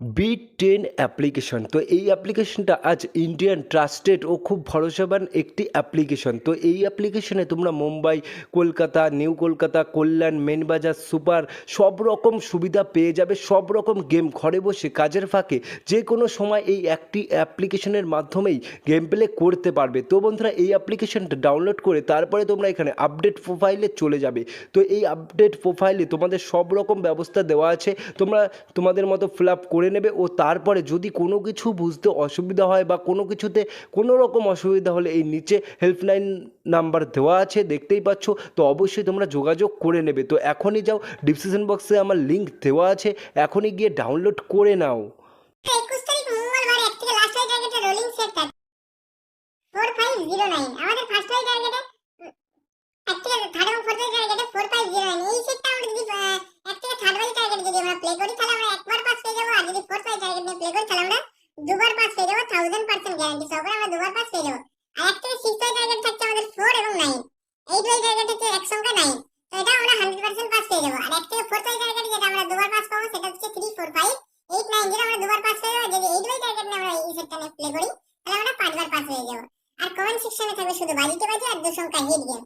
B10 application. তো এই অ্যাপ্লিকেশনটা আজ ইন্ডিয়ান ট্রাস্টেড ও খুব ভরসাবান একটি অ্যাপ্লিকেশন। তো এই অ্যাপ্লিকেশনে তোমরা মুম্বাই, কলকাতা, নিউ কলকাতা, কল্যাণ, মেনবাজার, সুপার সব রকম সুবিধা পেয়ে যাবে। সব রকম গেম ঘরে বসে কাজের ফাঁকে যে কোনো সময় এই একটি অ্যাপ্লিকেশনের মাধ্যমেই গেম প্লে করতে পারবে। তো বন্ধুরা, এই অ্যাপ্লিকেশনটা ডাউনলোড করে তারপরে তোমরা এখানে আপডেট প্রোফাইলে চলে যাবে। তো এই আপডেট প্রোফাইলে তোমাদের সব রকম ব্যবস্থা দেওয়া আছে। তোমরা তোমাদের মতো ফিল আপ করে নেবে ও তারপরে যদি কোনো কিছু বুঝতে অসুবিধা হয় বা কোনো কিছুতে কোনো রকম অসুবিধা হলে এই নিচে হেল্পলাইন নাম্বার দেওয়া আছে, দেখতেই পাচ্ছ। তো অবশ্যই তোমরা যোগাযোগ করে নেবে। তো এখনই যাও, ডিসক্রিপশন বক্সে আমার লিঙ্ক দেওয়া আছে, এখনই গিয়ে ডাউনলোড করে নাও। 21 তারিখ মঙ্গলবার 1 থেকে লাস্ট ওয়াই টার্গেটে রোলিং সেট 4509। আমাদের ফার্স্ট ওয়াই টার্গেটে 1 থেকে থার্ড এবং ফোর্থ ওয়াই টার্গেটে 4509। এই সেটটা আমরা যদি 1 থেকে থার্ড ওয়াই টার্গেটে যদি আমরা প্লে করি তাহলে আমরা একবার পাস পেয়ে যাবো, আর যদি ফোর্থ ওয়াই টার্গেট নিয়ে প্লে করি তাহলে আমরা দুবার পাস পেয়ে যাবো। 1000% গ্যারান্টি সহকারে আমরা দুবার পাস পেয়ে যাবো। আর 1 থেকে 6 ওয়াই টার্গেট থাকছে আমাদের 4 এবং 9। 8 ওয়াই টার্গেট হচ্ছে এক সংখ্যা 9, তো এটা আমরা 100% পাস পেয়ে যাবো। আর 1 থেকে ফোর্থ ওয়াই টার্গেট যেটা আমরা দুবার পাস পাবো সেটা হচ্ছে 3 4 5 8 9, যেটা আমরা দুবার পাস পেয়ে যাবো। যদি 8 ওয়াই টার্গেট নিয়ে আমরা এই সেটটা নিয়ে প্লে করি তাহলে আমরা 5 বার পাস হয়ে যাবো। আর কমেন্ট সেকশনে থাকবে শুধু বাজিতে বাজি আর 2 সংখ্যা হিট গেম।